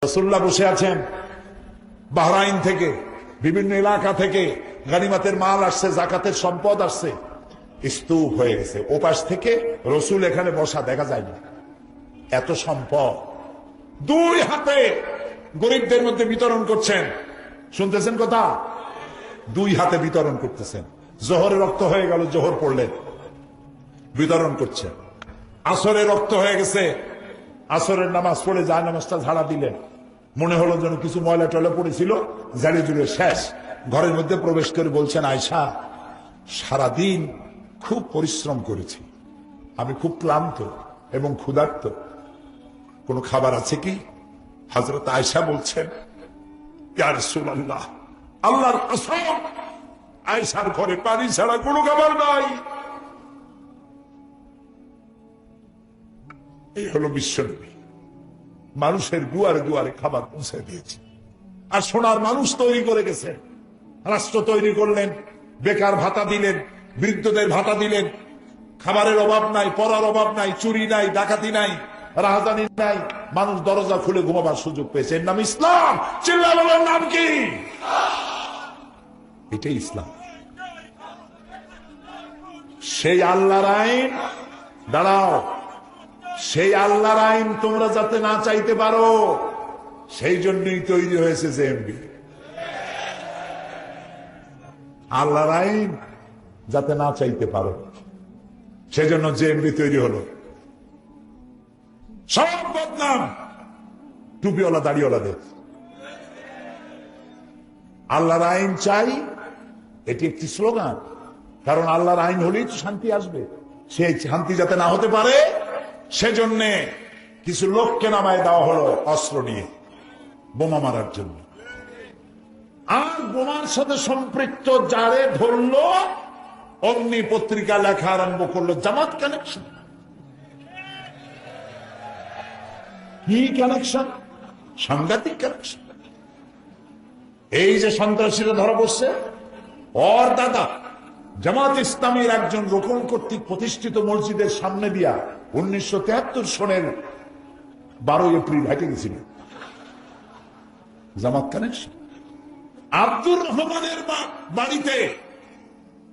রাসূলুল্লাহ বসে আছেন, বাহরাইন থেকে বিভিন্ন এলাকা থেকে গনিমতের মাল আসছে, যাকাতের সম্পদ আসছে, স্তূপ হয়ে গেছে। ওপাশ থেকে রসুল এখানে বসা দেখা যায় না, এত সম্পদ। দুই হাতে গরিবদের মধ্যে বিতরণ করছেন, শুনতেছেন কথা? দুই হাতে বিতরণ করতেছেন। জোহরে রক্ত হয়ে গেল, জোহর পড়লেন, বিতরণ করছেন। আসরে রক্ত হয়ে গেছে, আসরের নামাজ পড়ে যায় নামাজটা ঝাড়া দিলেন, মনে হলো যেন কিছু ময়লা টয়লা পড়েছিল, ঝাড়িয়ে জুড়ে শেষ। ঘরের মধ্যে প্রবেশ করে বলছেন, আয়েশা, সারাদিন খুব পরিশ্রম করেছি, আমি খুব ক্লান্ত এবং ক্ষুধার্ত, কোনো খাবার আছে কি? হযরত আয়েশা বলছেন, ইয়া রাসূলুল্লাহ, আল্লাহর কসম, আয়েশার ঘরে পানি ছাড়া কোনো খাবার নাই। এই হলো বিশ্বনবী, মানুষের দুয়ারে দুয়ারে খাবার পৌঁছে দিয়েছে। আর সোনার মানুষ তৈরি করে গেছেন, রাষ্ট্র তৈরি করলেন, বেকার ভাতা দিলেন, বৃদ্ধদের ভাতা দিলেন, খাবারের অভাব নাই, পড়ার অভাব নাই, চুরি নাই, ডাকাতি নাই, রাহাজানি নাই, মানুষ দরজা খুলে ঘুমাবার সুযোগ পেয়েছে। এর নাম ইসলাম। চিল্লা বলার নাম কি? এটাই ইসলাম। সেই আল্লাহর আইন, দাঁড়াও, সেই আল্লাহর আইন তোমরা যাতে না চাইতে পারো, সেই জন্যই তৈরি হয়েছে জেএমবি। আল্লাহর আইন যাতে না চাইতে পারো, সেজন্য জেএমবি তৈরি হলো। সব বদনাম টুপিওয়ালা দাড়িওয়ালাদের। আল্লাহর আইন চাই, এটি একটি স্লোগান, কারণ আল্লাহর আইন হলেই তো শান্তি আসবে। সেই শান্তি যাতে না হতে পারে, সেজন্য কিছু লোককে নামায় দেওয়া হলো অস্ত্র নিয়ে বোমা মারার জন্য। আর বোমার সাথে সম্পৃক্ত যারে ধরলো, অগ্নি পত্রিকা লেখা আরম্ভ করলো, জামাত কানেকশন। কি কানেকশন? সাংঘাতিক কানেকশন। এই যে সন্ত্রাসীরা ধরা পড়ছে, ওর দাদা জামাত ইসলামীর একজন রোকন কর্তৃক প্রতিষ্ঠিত মসজিদের সামনে দিয়া 1973 সনের 12 এপ্রিল হেঁটে গেছিল। জামাত কানেকশন। আব্দুর রহমানের বাড়িতে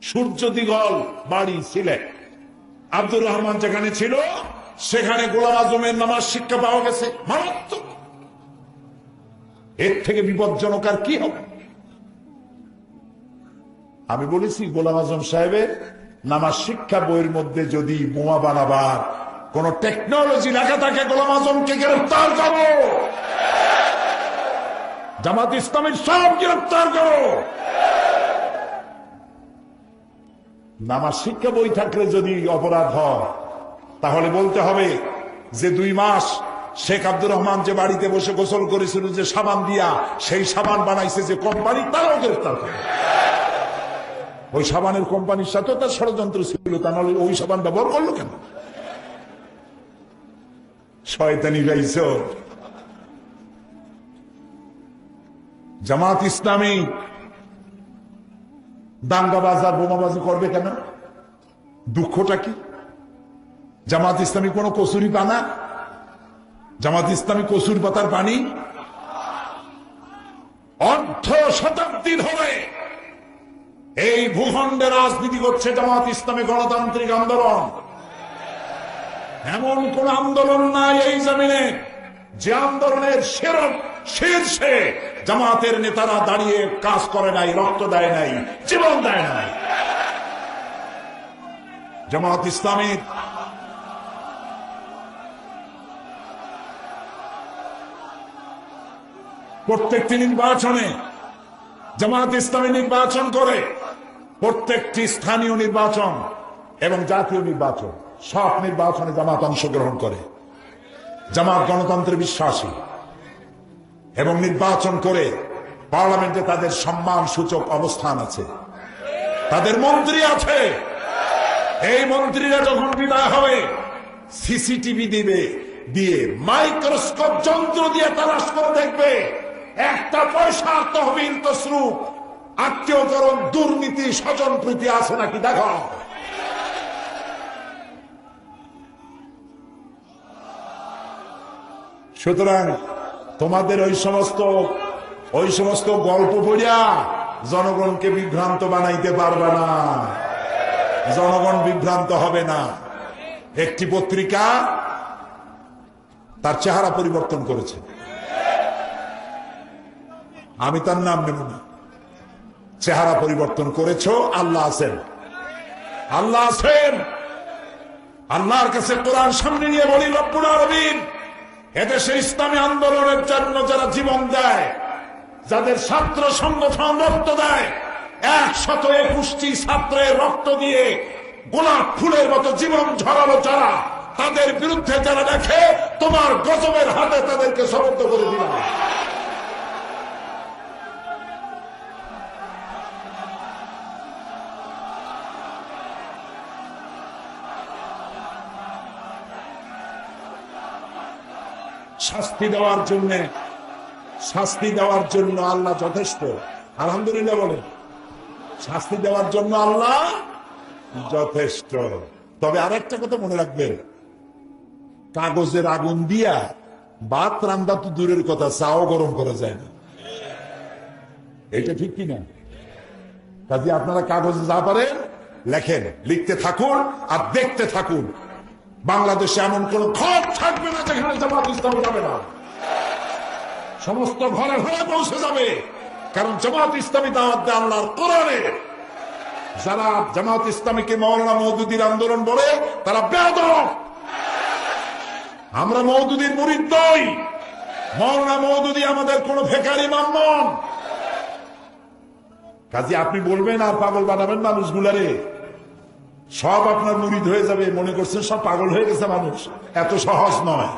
সূর্য দিগল বাড়ি সিলেট, আব্দুর রহমান যেখানে ছিল সেখানে গোলাম আজমের নামাজ শিক্ষা পাওয়া গেছে। মারাত্মক। এর থেকে বিপজ্জনক আর কি হবে? আমি বলেছি, গোলাম আজম সাহেবের নামাজ শিক্ষা বইয়ের মধ্যে যদি বোমা বানাবার কোন টেকনোলজি লেখা থাকে, গোলাম আজমকে গ্রেফতার করো, জামাত ইসলামীর সব গ্রেফতার করো। নামাজ শিক্ষা বই থাকলে যদি অপরাধ হয়, তাহলে বলতে হবে যে 2 মাস শেখ আব্দুর রহমান যে বাড়িতে বসে গোসল করেছিল যে সাবান দিয়া, সেই সাবান বানাইছে যে কোম্পানি, তারাও গ্রেফতার করে। ওই সাবানের কোম্পানির সাথে তার ষড়যন্ত্র ছিল, তা নাহলে ওই সাবান ব্যবহার করলো কেন? শয়তানি গাইছ। জামাত ইসলামী দাঙ্গাবাজ আর বোমাবাজি করবে কেন? দুঃখটা কি? জামাত ইসলামী কোন কসুরি পানা? জামাত ইসলামী কসুর পাতার পানি? অর্ধ শতাব্দী ধরে এই ভূখণ্ডে রাজনীতি করছে জামাত ইসলামী গণতান্ত্রিক আন্দোলন। এমন কোন আন্দোলন নাই এই জমিনে যে আন্দোলনের শীর্ষে জামাতের নেতারা দাঁড়িয়ে কাজ করে নাই, রক্ত দেয় নাই, জীবন দেয় নাই। জামাত ইসলামীর প্রত্যেকটি নির্বাচনে জামাত ইসলামী নির্বাচন করে, প্রত্যেকটি স্থানীয় নির্বাচন এবং জাতীয় নির্বাচন, সব নির্বাচনে জামাত অংশগ্রহণ করে। জামাত গণতন্ত্রে বিশ্বাসী এবং নির্বাচন করে পার্লামেন্টে তাদের সম্মান সূচক অবস্থান আছে, তাদের মন্ত্রী আছে। এই মন্ত্রীরা যখন বিদায় হবে, সিসিটিভি দিয়ে মাইক্রোস্কোপ যন্ত্র দিয়ে তালাশ করে দেখবে একটা পয়সা তহবিল তসরুফ আত্মীয়করণ দুর্নীতি স্বজন প্রীতি আছে নাকি দেখো। সুতরাং তোমাদের ওই সমস্ত গল্প পড়িয়া জনগণকে বিভ্রান্ত বানাইতে পারবে না। জনগণ বিভ্রান্ত হবে না। একটি পত্রিকা তার চেহারা পরিবর্তন করেছে, আমি তার নাম নেব না। চেহারা পরিবর্তন করেছো, আল্লাহ আছেন, আল্লাহ আছেন। আল্লাহর কাছে কোরআন সামনে নিয়ে বলি, রব্বুল আলামিন এদেশে ইসলামী আন্দোলনের জন্য যারা জীবন দেয়, যাদের ছাত্র সংগঠন রক্ত দেয়, 121টি ছাত্রের রক্ত দিয়ে গোলাপ ফুলের মতো জীবন ঝরালো যারা, তাদের বিরুদ্ধে যারা দেখে, তোমার গজবের হাতে তাদেরকে সমর্থ করে দিলাম। শাস্তি দেওয়ার জন্য আল্লাহ যথেষ্ট। আলহামদুলিল্লাহ বলেন, শাস্তি দেওয়ার জন্য আল্লাহ যথেষ্ট। তবে আরেকটা কথা মনে রাখবেন, কাগজের আগুন দিয়া ভাত রান্না তো দূরের কথা, চাও গরম করা যায় না। এটা ঠিক কিনা? কাজে আপনারা কাগজে যা পারেন লেখেন, লিখতে থাকুন আর দেখতে থাকুন। বাংলাদেশে এমন কোন ঘর থাকবে না যেখানে জামাত ইসলামী যাবে না। সমস্ত ঘরে ঘরে পৌঁছে যাবে, কারণ জামাত ইসলামী দাওয়াত দেয় আল্লাহর কোরআনে। যারা জামাত ইসলামীকে মাওলানা মওদুদীর আন্দোলন বলে, তারা বেয়াদব। আমরা মওদুদীর মুরিদ নই। মাওলানা মওদুদী আমাদের কোন ফেকার ইমাম নন। কাজে আপনি বলবেন আর পাগল বানাবেন মানুষগুলারে, সব আপনার মুরিদ হয়ে যাবে, মনে করছেন সব পাগল হয়ে গেছে মানুষ। এত সহজ নয়।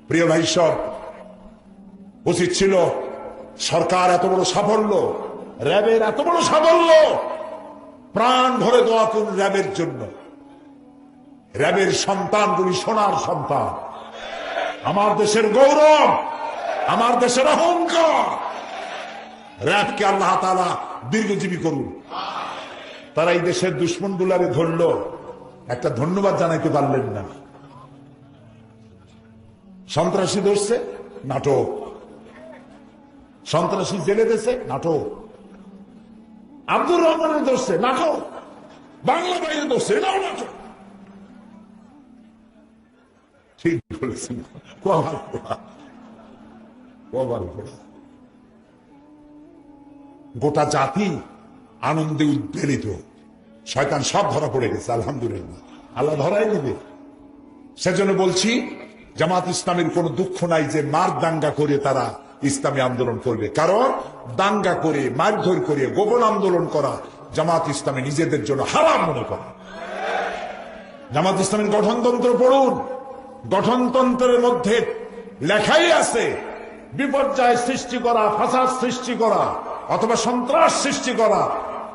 প্রিয় ভাই, সব উচিত ছিল সরকার এত বড় সাফল্য, র্যাবের এত বড় সাফল্য, প্রাণ ভরে দোয়া করুন র্যাবের জন্য। র্যাবের সন্তানগুলি সোনার সন্তান, আমার দেশের গৌরব, আমার দেশের অহংকার। র্যাবকে আল্লাহ তাআলা দীর্ঘজীবী করুন। তারা এই দেশের দুশ্মন গুলারে ধরলো, একটা ধন্যবাদ জানাইতে পারলেন না। সন্ত্রাসী ধরছে, নাটক। সন্ত্রাসী জেলে দিয়েছে, নাটক। আব্দুর রহমানের ধরছে, নাটক। বাংলা বাইরে ধরছে, এটাও নাটক। ঠিক বলেছেন। গোটা জাতি আনন্দে উদ্বেলিত। শয়তান সব ধরা পড়ে গেছে, আলহামদুলিল্লাহ। আল্লাহ ধরাই দিবে। সেজন্য বলছি, জামাত ইসলামের কোন দুঃখ নাই যে মার দাঙ্গা করে তারা ইসলামী আন্দোলন করবে। কারণ দাঙ্গা করে, মারধর করে, গোপন আন্দোলন করা জামাত ইসলামী নিজেদের জন্য হারাম মনে করে। জামাত ইসলামের গঠনতন্ত্র পড়ুন। গঠনতন্ত্রের মধ্যে লেখাই আছে, বিপর্যয় সৃষ্টি করা, ফাসাদ সৃষ্টি করা অথবা সন্ত্রাস সৃষ্টি করা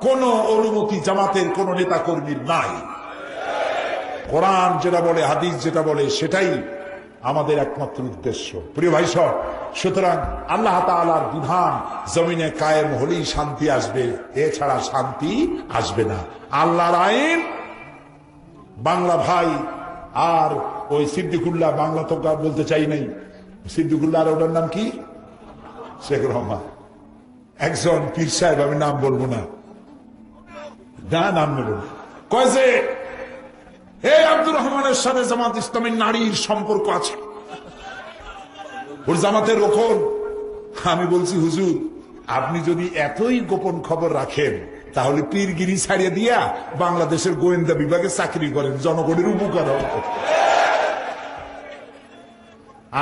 কোন অনুমতি জামাতের কোন নেতা কর্মীর নাই। কোরআন যেটা বলে, হাদিস যেটা বলে, সেটাই আমাদের একমাত্র উদ্দেশ্য। প্রিয় ভাই সব, সুতরাং আল্লাহ তাআলার বিধান জমিনে কায়েম হলেই শান্তি আসবে, এছাড়া শান্তি আসবে না। আল্লাহর আইন। বাংলা ভাই আর ওই সিদ্দিকুল্লাহ, বাংলা তো বলতে চাই নাই, সিদ্দিকুল্লাহ আর ওটার নাম কি, শেখ রহমান, একজন পীর সাহেব, আমি নাম বলবো না, নাম নেব, কয় যে এই আব্দুর রহমানের সাথে জামাত ইসলামের নারীর সম্পর্ক আছে, ওর জামাতের রকম। আমি বলছি, হুজুর আপনি যদি এতই গোপন খবর রাখেন, তাহলে পীরগিরি ছাড়িয়ে দিয়া বাংলাদেশের গোয়েন্দা বিভাগে চাকরি করেন, জনগণের উপকার হবে।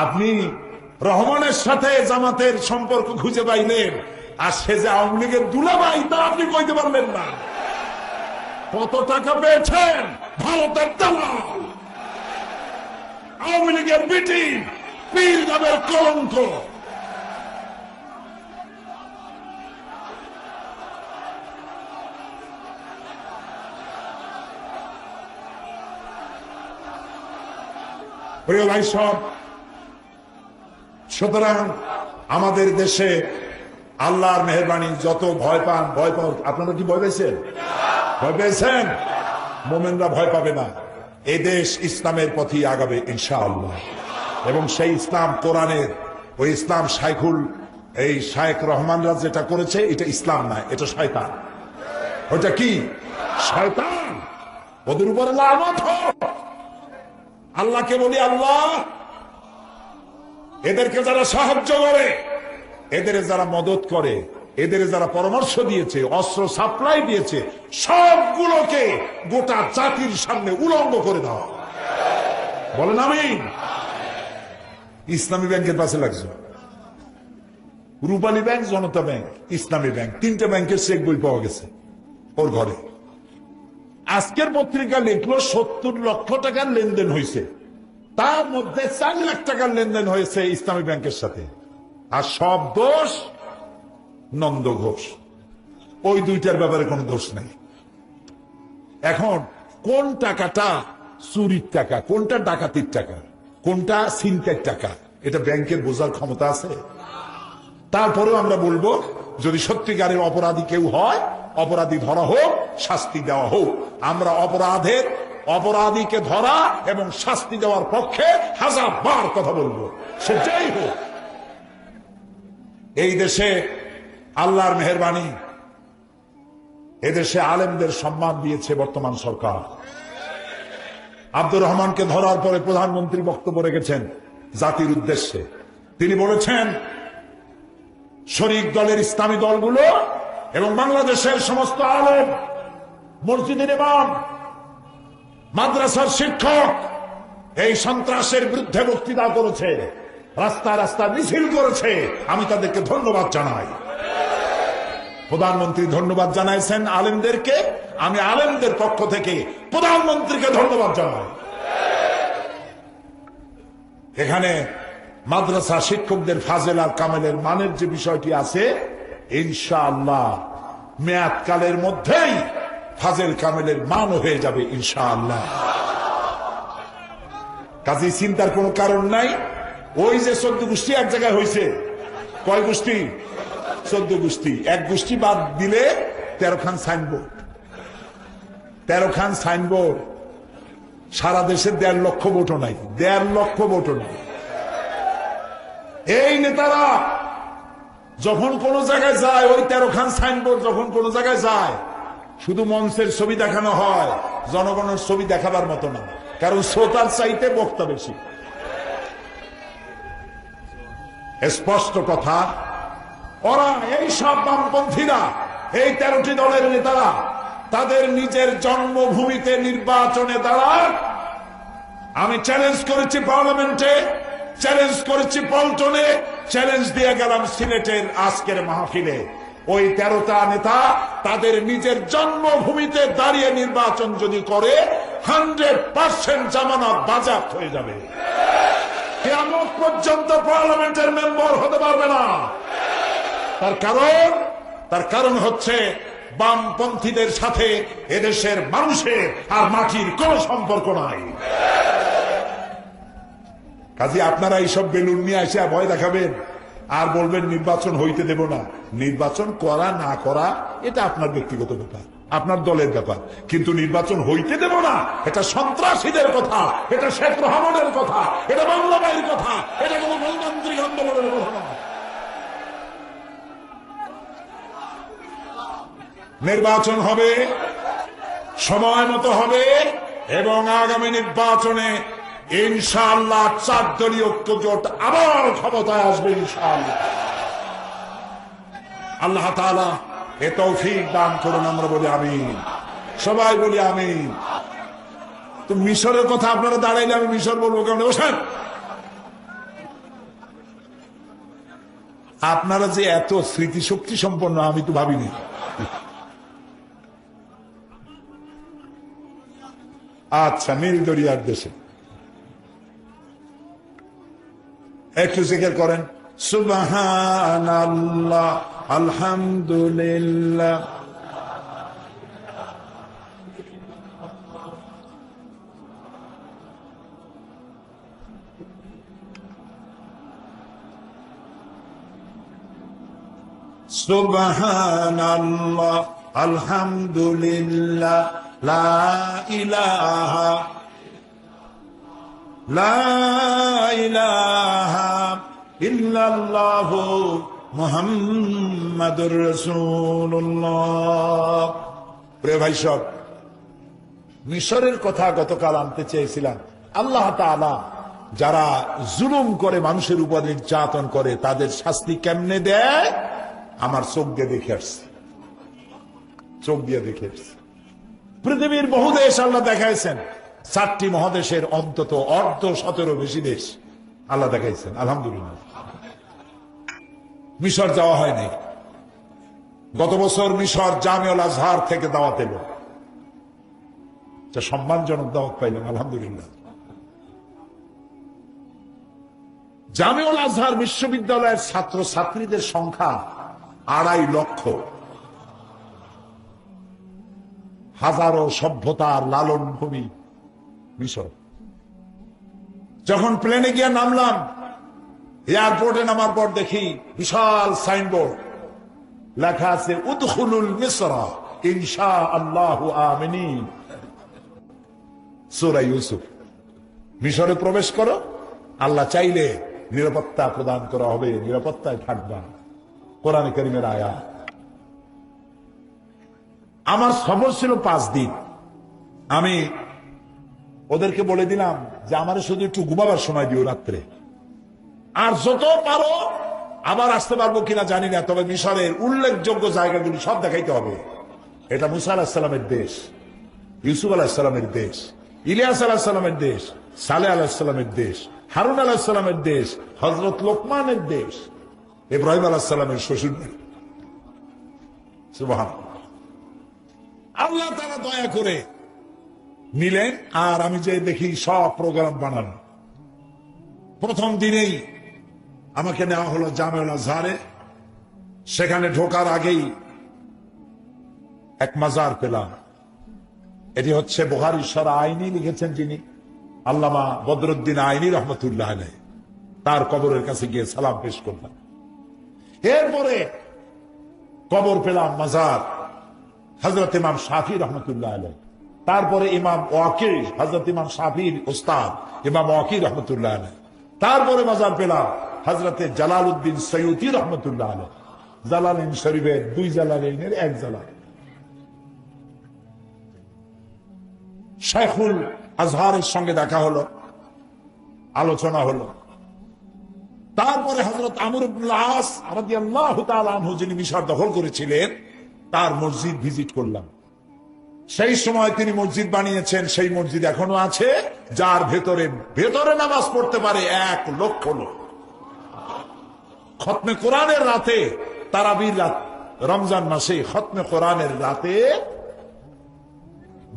আপনি রহমানের সাথে জামাতের সম্পর্ক খুঁজে পাইলেন, আর সে যে আওয়ামী লীগের দুলাভাই তা আপনি কইতে পারলেন না। কত টাকা পেয়েছেন? ভারতের দালাল, আওয়ামী লীগের বিটি, পীর নামের কলঙ্ক। প্রিয় ভাই সব, সুতরাং আমাদের দেশে আল্লাহর মেহেরবানি, যত ভয় পান, ভয় পান। আপনারা কি ভয় পেয়েছেন? ভয় পেয়েছেন? মোমেনরা ভয় পাবে না। এই দেশ ইসলামের পথেই আগাবে ইনশাআল্লাহ। এবং সেই ইসলাম কোরআনের ওই ইসলাম এই শাইখ রহমানরা যেটা করেছে এটা ইসলাম নয়, এটা শয়তান। ওটা কি? শয়তান। ওদের উপরে লানত হোক। আল্লাহকে বলি, আল্লাহ এদেরকে যারা সাহায্য করে, এদের যারা মদত করে, এদের যারা পরামর্শ দিয়েছে, অস্ত্র সাপ্লাই দিয়েছে, সবগুলোকে গোটা জাতির সামনে উলঙ্গ করে দাও। বলেন আমিন। ইসলামী ব্যাংকের পাশে লাগছে, রূপালী ব্যাংক, জনতা ব্যাংক, ইসলামী ব্যাংক, তিনটা ব্যাংকের চেক বই পাওয়া গেছে ওর ঘরে। আজকের পত্রিকা লিখলো 70 লক্ষ টাকার লেনদেন হয়েছে, তার মধ্যে 4 লাখ টাকার লেনদেন হয়েছে ইসলামী ব্যাংকের সাথে। আর সব দোষ নন্দ ঘোষ, ওই দুইটার ব্যাপারে কোনো দোষ নেই। এখন কোন টাকাটা চুরির টাকা, কোনটা ডাকাতির টাকা, কোনটা ছিনতাইয়ের টাকা, এটা ব্যাংকের বোঝার ক্ষমতা আছে? তারপরেও আমরা বলবো, যদি সত্যিকারের অপরাধী কেউ হয়, অপরাধী ধরা হোক, শাস্তি দেওয়া হোক। আমরা অপরাধীকে ধরা এবং শাস্তি দেওয়ার পক্ষে 1000 বার কথা বলবো, সে যাই হোক। এই দেশে আল্লাহর মেহেরবানি, এদেশে আলেমদের সম্মান দিয়েছে বর্তমান সরকার। আব্দুর রহমানকে ধরার পরে প্রধানমন্ত্রী বক্তব্য রেখেছেন জাতির উদ্দেশ্যে। তিনি বলেছেন, শরিক দলের ইসলামী দলগুলো এবং বাংলাদেশের সমস্ত আলেম, মসজিদের ইমাম, মাদ্রাসার শিক্ষক এই সন্ত্রাসের বিরুদ্ধে বক্তৃতা করেছে, রাস্তায় রাস্তায় মিছিল করেছে। আমি তাদেরকে ধন্যবাদ জানাই। প্রধানমন্ত্রী ধন্যবাদ জানাইছেন আলেমদেরকে, আমি আলেমদের পক্ষ থেকে প্রধানমন্ত্রীকে ধন্যবাদ জানাই। এখানে মাদ্রাসা শিক্ষকদের ফাজেল আর কামেলের মানের যে বিষয়টি আছে, ইনশাআল্লাহ মেয়াদকালের মধ্যেই ফাজেল কামেলের মান হয়ে যাবে ইনশাআল্লাহ। কাজে চিন্তার কোনো কারণ নাই। ওই যে 14 গোষ্ঠী এক জায়গায় হয়েছে, কয় গোষ্ঠী? 14 গোষ্ঠী। এক গোষ্ঠী বাদ দিলে 13 খান সাইনবোর্ড, 13 খান সাইনবোর্ড। সারা দেশে 1.5 লক্ষ ভোটও নাই, 1.5 লক্ষ ভোটও নাই। এই নেতারা যখন কোন জায়গায় যায়, ওই 13 খান সাইনবোর্ড যখন কোন জায়গায় যায়, শুধু মঞ্চের ছবি দেখানো হয়, জনগণের ছবি দেখাবার মতো না, কারণ শ্রোতার চাইতে বক্তা বেশি। স্পষ্ট কথা, ওরা এই সব বামপন্থীরা, এই 13টি দলের নেতারা তাদের নিজের জন্মভূমিতে নির্বাচনে দাঁড়ান। আমি চ্যালেঞ্জ করেছি পার্লামেন্টে, চ্যালেঞ্জ করেছি পল্টনে, চ্যালেঞ্জ দিয়ে গেলাম সিলেটের আজকের মাহফিলে। ওই 13টা নেতা তাদের নিজের জন্মভূমিতে দাঁড়িয়ে নির্বাচন যদি করে, 100% জামানত বাজেয়াপ্ত হয়ে যাবে। কিয়ামত পর্যন্ত পার্লামেন্টের মেম্বার হতে পারবে না। তার কারণ হচ্ছে বামপন্থীদের সাথে এদেশের মানুষের আর মাটির কোন সম্পর্ক নাই। কাজে আপনারা এইসব বেলুন নিয়ে এসে ভয় দেখাবেন আর বলবেন নির্বাচন হইতে দেব না। নির্বাচন করা না করা এটা আপনার ব্যক্তিগত ব্যাপার, আপনার দলের ব্যাপার, কিন্তু নির্বাচন হইতে দেব না এটা সন্ত্রাসীদের কথা, এটা শেখ রহমানের কথা, এটা বাংলা ভাইয়ের কথা, এটা কোন গণতান্ত্রিক আন্দোলনের কথা না। নির্বাচন হবে, সময় মতো হবে, এবং আগামী নির্বাচনে ইনশাআল্লাহ 4 দলীয় ঐক্যজোট আবার ক্ষমতায় আসবে ইনশাআল্লাহ। আল্লাহ তাআলা এ তৌফিক দান করুন, আমরা বলি আমিন, সবাই বলি আমিন। তো মিশরের কথা আপনারা দাঁড়াইলে আমি মিশর বলবো কেন? বসেন। আপনারা যে এত স্মৃতিশক্তি সম্পন্ন আমি তো ভাবিনি। আচ্ছা, নীল দরিয়ার দেশে একটু জিকির করেন, সুবহানাল্লাহ, আলহামদুলিল্লাহ। সুবহানাল্লাহ, আলহামদুলিল্লাহ, লা ইলাহা লা ইলাহা ইল্লাল্লাহু মুহাম্মাদুর রাসূলুল্লাহ। প্রিয় ভাই সব, মিশরের কথা গতকাল আনতে চেয়েছিলাম। আল্লাহ তাআলা যারা জুলুম করে, মানুষের উপর নির্যাতন করে, তাদের শাস্তি কেমনে দেয় আমার চোখ দিয়ে দেখে আসছে, চোখ দিয়ে দেখে আসছে। পৃথিবীর বহু দেশ আল্লাহ দেখাইছেন, 4টি মহাদেশের অন্তত অর্ধ 17 বেশি দেশ আল্লাহ দেখাইছেন, আলহামদুলিল্লাহ। মিশর যাওয়া হয়নি। গত বছর মিশর জামিউল আজহার থেকে দাওয়াত এলো, সম্মানজনক দাওয়াত পাইলাম, আলহামদুলিল্লাহ। জামিউল আজহার বিশ্ববিদ্যালয়ের ছাত্র ছাত্রীদের সংখ্যা 2.5 লক্ষ। হাজারো সভ্যতার লালন ভূমি মিশর। যখন প্লেনে গিয়ে নামলাম, এয়ারপোর্টে নামার পর দেখি বিশাল সাইনবোর্ড, লেখা আছে উদখুলুল মিসরা ইনশাআল্লাহু আমিনিন। সূরা ইউসুফ। মিশরে প্রবেশ করো, আল্লাহ চাইলে নিরাপত্তা প্রদান করা হবে, নিরাপত্তায় থাকবা। কোরআনে কারীমের আয়াত। আমার সফর ছিল 5 দিন। আমি ওদেরকে বলে দিলাম যে আমারে শুধু একটু ঘুমাবার সময় দিও রাত্রে, আর যত পারো আবার আসতে পারবো কিনা জানি না, তবে মিশরের উল্লেখযোগ্য জায়গাগুলি সব দেখাইতে হবে। এটা মুসা আলাইহিস সালামের দেশ, ইউসুফ আলাইহিস সালামের দেশ, ইলিয়াস আলাইহিস সালামের দেশ, সালেহ আলাইহিস সালামের দেশ, হারুন আলাইহিস সালামের দেশ, হযরত লোকমানের দেশ, ইব্রাহিম আলাইহিস সালামের শ্বশুর বাড়ি। সুবহানাল্লাহ। আল্লাহ তাআলা দয়া করে নিলেন, আর আমি যে দেখি সব প্রোগ্রাম বানানো। প্রথম দিনেই আমাকে নেওয়া হলো জামিউল আজহারে। সেখানে ঢোকার আগেই এক মাজার পেলাম। এটি হচ্ছে বুখারী শরা আইনি লিখেছেন যিনি, আল্লামা বদরুদ্দিন আইনি রহমতুল্লাহ আলাইহি। তার কবরের কাছে গিয়ে সালাম পেশ করলাম। এরপরে কবর পেলাম মাজার হযরত ইমাম শাফি রহমতুল্লাহ আলাইহি। তারপরে ইমাম ওয়াকি, হযরত ইমাম শাফির উস্তাদ ইমাম ওয়াকি রহমতুল্লাহ আলাইহি। তারপরে মাজার পেলাম হযরত জালালউদ্দিন সৈয়দী রহমতুল্লাহ আলাইহি। জালালাইন শরীফের 2 জালালাইনের 1 জালাল। শাইখুল আজহারের সঙ্গে দেখা হলো, আলোচনা হলো। তারপরে হযরত আমর ইবনে আস রাদিয়াল্লাহু তাআলা আনহু যিনি মিশর দখল করেছিলেন, তার মসজিদ ভিজিট করলাম। সেই সময় তিনি মসজিদ বানিয়েছেন, সেই মসজিদ এখনো আছে, যার ভেতরে নামাজ পড়তে পারে 1 লক্ষ লোক। খতমে কোরআনের রাতে, তারাবির রাত, রমজান মাসে খতমে কোরআনের রাতে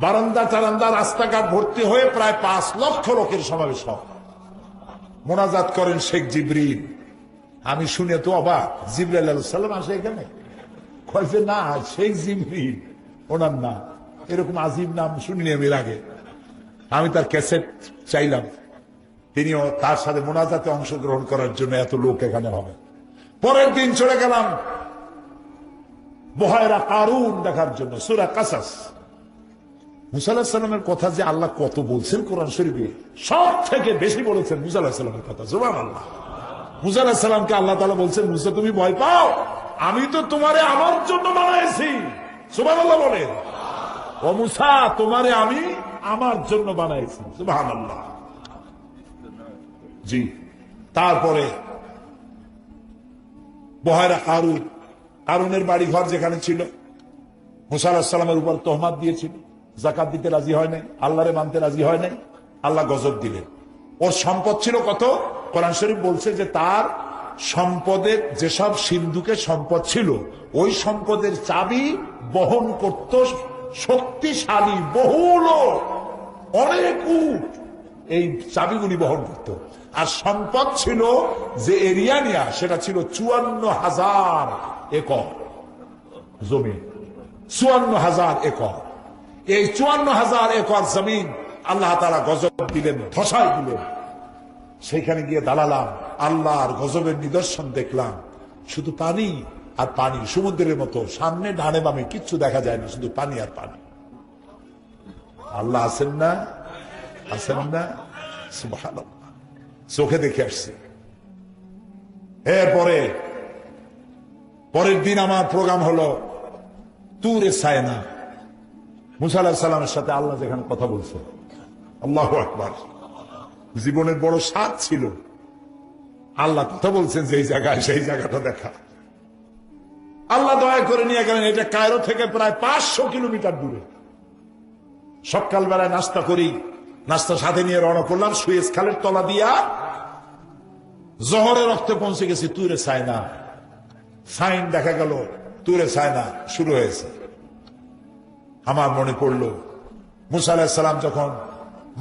বারান্দা টারান্দা রাস্তাঘাট ভর্তি হয়ে প্রায় 5 লক্ষ লোকের সমাবেশ হয়। মোনাজাত করেন শেখ জিবরিল। আমি শুনে তো অবাক, জিবরাইল আলাইহিস সালাম আসে এখানে? কয় যে না, শেখ জিবরিল ওনার না, এরকম আজিব নাম শুনিনি আমি এর আগে। আমি তার ক্যাসেট চাইলাম, তিনিও তার সাথে মোনাজাতে অংশগ্রহণ করার জন্য এত লোক এখানে হবে। পরের দিন চলে গেলাম বুহায়রা কারুন দেখার জন্য, সূরা কাসাস। মুসা আলাইহিস সালামের কথা যে আল্লাহ কত বলছেন কোরআন শরীফে, সব থেকে বেশি বলেছেন মুসা আলাইহিস সালামের কথা। সুবহানাল্লাহ। মুসা আলাইহিস সালামকে আল্লাহ তাআলা বলছেন, মুসা তুমি ভয় পাও, আমি তো তোমারে আমার জন্য বানাইছি। সুবহানাল্লাহ বলেন। ও মুসা, তোমারে আমি আমার জন্য বানাইছি। সুবহানাল্লাহ। জি। তারপরে বুহায়রা কারুন, কারুনের বাড়ি ঘর যেখানে ছিল, মুসা আলাইহিস সালামের উপর তহমাত দিয়েছিল, যাকাত দিতে রাজি হয় নাই, আল্লাহরে মানতে রাজি হয় নাই, আল্লাহ গজব দিলেন। ওর সম্পদ ছিল কত? কোরআন শরীফ বলছে যে তার সম্পদের যেসব সিন্ধুকের সম্পদ ছিল, ওই সম্পদের চাবি বহন করত শক্তিশালী বহু লোক, অনেক উট এই চাবিগুলি বহন করত। আর সম্পদ ছিল যে এরিয়া নিয়া, সেটা ছিল 54,000 একর জমি। 54,000 একর। এই 54,000 একর জমিন আল্লাহ তাআলা গজব দিলেন, ধসাই দিলেন। সেখানে গিয়ে দাঁড়ালাম, আল্লাহর গজবের নিদর্শন দেখলাম। শুধু পানি আর পানি, সমুদ্রের মতো, সামনে ডানে বামে কিচ্ছু দেখা যায় না, শুধু পানি আর পানি। আল্লাহ আছেন না? আছেন না? সুবহানাল্লাহ, চোখে দেখে আসছি। এরপরে পরের দিন আমার প্রোগ্রাম হলো তুরে সায়না, মুসা আলাইহিস সালামের সাথে আল্লাহ যেখানে কথা বলছে। আল্লাহু আকবার। জীবনের বড় স্বাদ ছিল, আল্লাহ কথা বলছেন যেই জায়গায়, সেই জায়গাটা দেখা। আল্লাহ দয়া করে নিয়ে গেলেন। এটা কায়রো থেকে প্রায় 500 কিলোমিটার দূরে। সকালবেলায় নাস্তা করি, নাস্তা সাথে নিয়ে রওনা করলাম সুয়েজ খালের তলা দিয়া। জোহরের রক্তে পৌঁছে গেছি তুরে সায়না। সাইন দেখা গেল, তুরে সায়না শুরু হয়েছে। আমার মনে পড়ল মুসা আলাইহিস সালাম যখন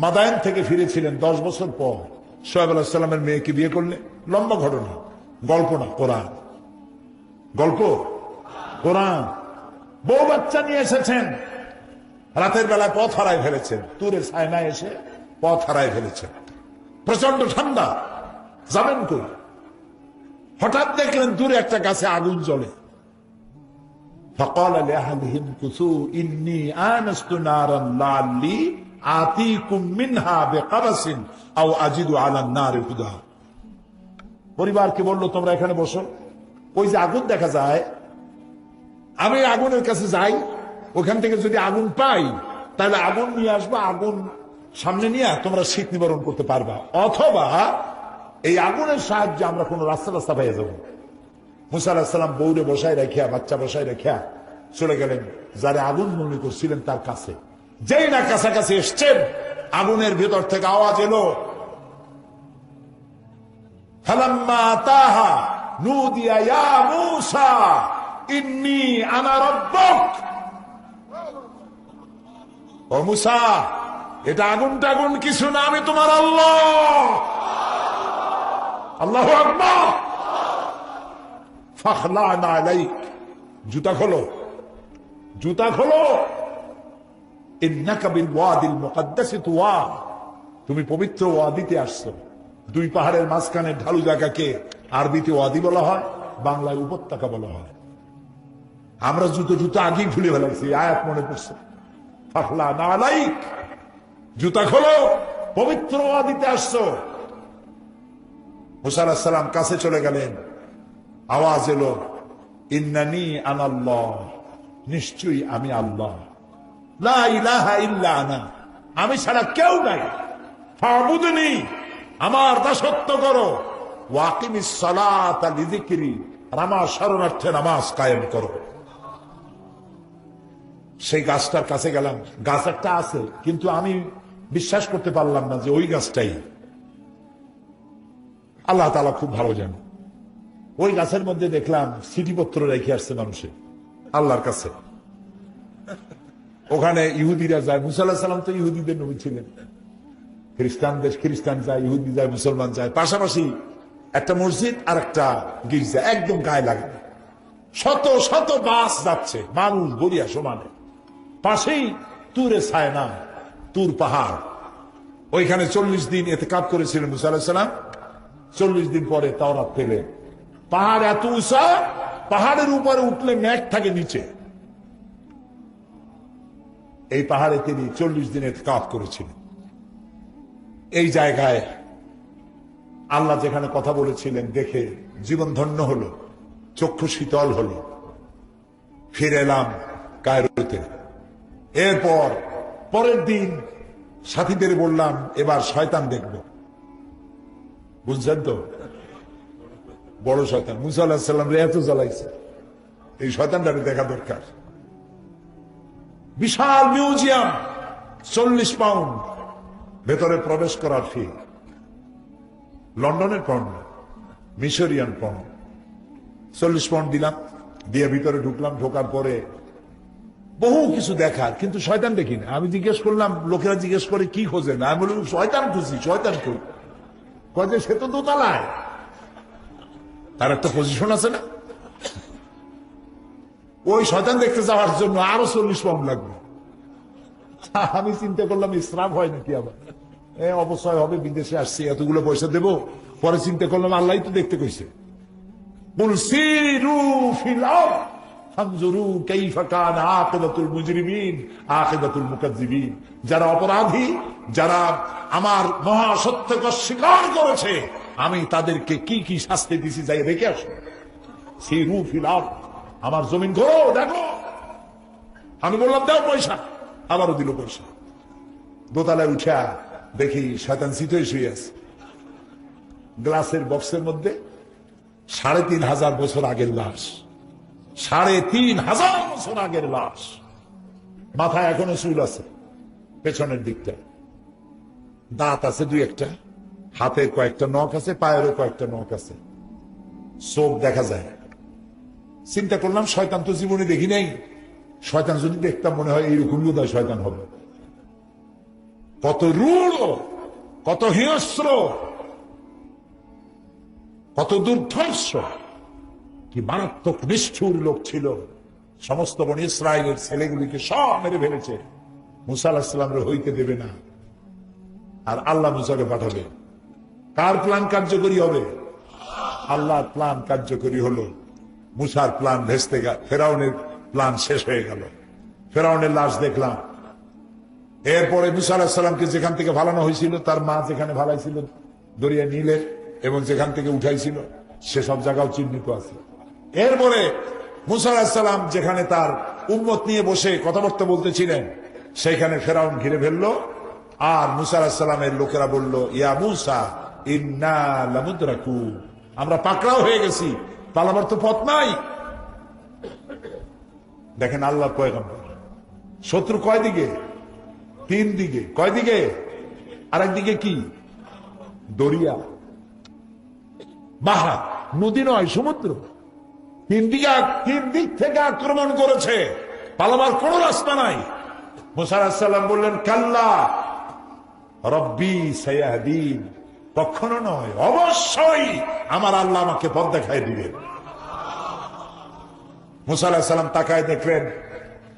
মাদায়েন থেকে ফিরেছিলেন 10 বছর পর, শোয়েব আলাইহিস সালামের মেয়েকে বিয়ে করলেন। লম্বা ঘটনা, গল্প না, কোরআন গল্প, কোরআন। বউ বাচ্চা নিয়ে এসেছেন, রাতের বেলায় পথ হারাই ফেলেছেন। তুরে সায়না এসে পথ হারাই ফেলেছেন। প্রচন্ড ঠান্ডা, যাবেন কই? হঠাৎ দেখলেন দূরে একটা গাছে আগুন জ্বলে। فقال لأهلهم كثوا إني آنست نارا لعلي آتيكم منها بقبس أو أجد على النار هدى। পরিবারকে বলল তোমরা এখানে বসো, ওই যে আগুন দেখা যায়, আমি আগুনের কাছে যাই, ওখান থেকে যদি আগুন পাই তাহলে আগুন নিয়ে আসবো, আগুন সামনে নিয়ে তোমরা শীত নিবারণ করতে পারবা, অথবা এই আগুনের সাহায্যে আমরা কোন রাস্তা রাস্তা পাইয়ে যাবো। মুসা আলাইহিস সালাম বউরে বসায় রাখিয়া, বাচ্চা বসায় রাখিয়া চলে গেলেন যারা আগুন মনে করছিলেন তার কাছে। যেই না কাছাকাছি এসছেন, আগুনের ভেতর থেকে আওয়াজ এলো, ফালাম্মা আতাহা নুদিয়া ইয়া মূসা ইন্নী আনা রাব্বুক। ও মূসা, এটা আগুন টাগুন কিছু না, আমি তোমার আল্লাহ। আল্লাহু আকবার। ফাখলা'না আলাইক, জুতা খোলো, জুতা খোলো। ইন্নাকা বিল ওয়াদিল মুকদ্দাসি তুওয়া, তুমি পবিত্র ওয়াদিতে আসছো। দুই পাহাড়ের মাঝখানে ঢালু জায়গাকে আরবিতে ওয়াদি বলা হয়, বাংলায় উপত্যকা বলা হয়। আমরা জুতো জুতো আগেই ভুলে ফেলাইছি, আয়াত মনে পড়ছে। ফাখলা'না আলাইক, জুতা খোলো, পবিত্র ওয়াদিতে আসছো। মুসা আলাইহিস সালাম কাছে চলে গেলেন। আওয়াজ এলো, ইন্নানি আনাল্লাহ, নিশ্চয়ই আমি আল্লাহ। লা ইলাহা ইল্লা আনা, আমি ছাড়া কেউ নাই। ফাবুদনি, আমার দাসত্ব করো। ওয়াকিমিস সালাতা লিযিকরি, আমার শরণার্থে নামাজ কায়েম করো। সেই গাছটার কাছে গেলাম। গাছ একটা আছে, কিন্তু আমি বিশ্বাস করতে পারলাম না যে ওই গাছটাই। আল্লাহ তাআলা খুব ভালো জানে। ওই গাছের মধ্যে দেখলাম চিঠিপত্র রেখে আসছে মানুষের আল্লাহর কাছে। ওখানে ইহুদিরা যায়, মুসা আলাইহিস সালাম তো ইহুদিদের নবী ছিলেন। খ্রিস্টান যায়, ইহুদি যায়, মুসলমান যায়। পাশাপাশি একটা মসজিদ আর একটা গির্জা একদম গায়ে লাগে। শত শত বাস যাচ্ছে, মানুষ গড়িয়া সমানে। পাশেই তুরে সায়না, তুর পাহাড়। ওইখানে 40 দিন ইতিকাফ করেছিলেন মুসা আলাইহিস সালাম। 40 দিন পরে তাওরাত পেলেন। পাহাড় এত উঁচা, পাহাড়ের উপরে উঠলে মেঘ থাকে নিচে। এই পাহাড়ে তিনি 40 দিন ইতিকাফ করেছিলেন। এই জায়গায় আল্লাহ যেখানে কথা বলেছিলেন দেখে জীবন ধন্য হলো, চক্ষু শীতল হলো। ফিরে এলাম কায়রোতে। এরপর পরের দিন সাথীদের বললাম এবার শয়তান দেখব। বুঝছেন তো, বড় শয়তান। মুসা আলাইহিস সালাম রে এত জ্বালাইছে, এই শয়তানটাকে দেখা দরকার। বিশাল মিউজিয়াম, 40 পাউন্ড ভেতরে প্রবেশ করার ফি। লন্ডনের পাউন্ড, মিশরিয়ান পাউন্ড। 40 পাউন্ড দিলাম, দিয়ে ভিতরে ঢুকলাম। ঢোকার পরে বহু কিছু দেখার, কিন্তু শয়তান দেখি না। আমি জিজ্ঞেস করলাম, লোকেরা জিজ্ঞেস করে কি খোঁজেন? আমি বললাম শয়তান খুঁজি। শয়তান কই? কয় যে সে তো দোতলায়, তার একটা পজিশন আছে না। ওই শয়তান দেখতে যাওয়ার জন্য আরো 40 পাউন্ড লাগবে। আমি চিন্তা করলাম ইসরাফ হয় নাকি, আবার অবশ্যই হবে, বিদেশে আসছি এতগুলো পয়সা দেব। পরে চিন্তা করলাম আল্লাহ তো দেখতে কইছে, ফানজুরু কাইফা কানা আকিবাতুল মুজরিমিন আকিবাতুল মুকাজ্জিবিন। যারা অপরাধী, যারা আমার মহাসত্যকে অস্বীকার করেছে, আমি তাদেরকে কি কি শাস্তি দিছি যাই দেখে আসো। সিরু ফিল আরদ, আমার জমিন ঘোরো দেখো। আমি বললাম দাও পয়সা, আবারও দিল পয়সা। দোতলায় উঠা দেখি শয়তান শীতই শুয়ে আছে গ্লাসের বক্সের মধ্যে। ৩,৫০০ বছর আগের লাশ, ৩,৫০০ বছর আগের লাশ। মাথায় এখনো চুল আছে, পেছনের দিকটা দাঁত আছে ২-১টা, হাতের কয়েকটা নখ আছে, পায়েরও কয়েকটা নখ আছে, চোখ দেখা যায়। চিন্তা করলাম শয়তান তো জীবনে দেখি নাই, শয়তান যদি দেখতাম মনে হয় এইরকমই বোধহয় শয়তান হবে। কত রূঢ়, কত হিংস্র, কত দুর্ধর্ষ, কি মারাত্মক নিষ্ঠুর লোক ছিল। সমস্ত বনি ইসরায়েলের ছেলেগুলিকে সব মেরে ফেলেছে। মুসা আলাইহিস সালামকে হইতে দেবে না, আর আল্লাহ মুসাকে পাঠাবে। কার প্ল্যান কার্যকরী হবে? আল্লাহর প্ল্যান কার্যকরী হলো। মুসার প্ল্যান ভেস্তে গেল, ফেরাউনের প্ল্যান শেষ হয়ে গেল। ফেরাউনের লাশ দেখলাম। এরপরে মুসা আলাইহিস সালামকে যেখান থেকে ফালানো হয়েছিল, তার মা যেখানে ফালাইছিল দরিয়া নীলে, এবং যেখান থেকে উঠাইছিল সেসব জায়গাও চিহ্নিত আছে। এরপরে মুসা আলাইহিস সালাম যেখানে তার উম্মত নিয়ে বসে কথাবার্তা বলতেছিলেন, সেইখানে ফেরাউন ঘিরে ফেললো। আর মুসা আলাইহিস সালামের লোকেরা বলল, ইয়া মুসা ইন্না লামুদরাকু, আমরা পাকড়াও হয়ে গেছি, পালাবার তো পথ নাই। দেখেন আল্লাহ পয়গম্বর, শত্রু কয় দিকে? 3 দিকে। কয় দিকে? আর একদিকে কি? দরিয়া, বাহা, নদী নয়, সমুদ্র। 3 দিক থেকে আক্রমণ করেছে, পালাবার কোন রাস্তা নাই। মুসা আলাইহিস সালাম বললেন, কাল্লা রব্বি সায়াহদিন, কখনো নয়, অবশ্যই আমার আল্লাহ আমাকে পথ দেখায় দিবেন। মুসা আলাইহিস সালাম তাকায় দেখলেন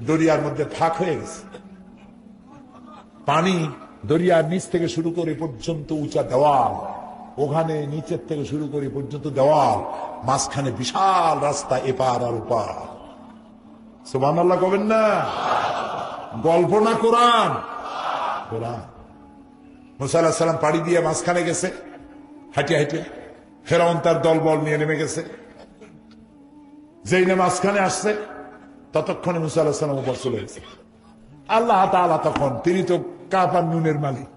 দরিয়ার মধ্যে ফাঁক হয়ে গেছে। পানি দরিয়ার নিচ থেকে শুরু করে পর্যন্ত উঁচা দেওয়াল, ওখানে নিচের থেকে শুরু করে পর্যন্ত দেওয়াল, মাঝখানে বিশাল রাস্তা, এপার আর ওপার। সুবহানাল্লাহ কবেন না? গল্প না কোরআন? কোরআন। মুসা আলাইহিস সালাম পাড়ি দিয়ে মাঝখানে গেছে, হাঁটিয়ে হাঁটিয়ে। ফেরাউন তার দলবল নিয়ে নেমে গেছে। যেই না মাঝখানে আসছে, ততক্ষণে মুসা আলাইহিস সালাম উপর চলে গেছে। আল্লাহ তাআলা তখন, তিনি তো কাপ আর নুনের মালিক,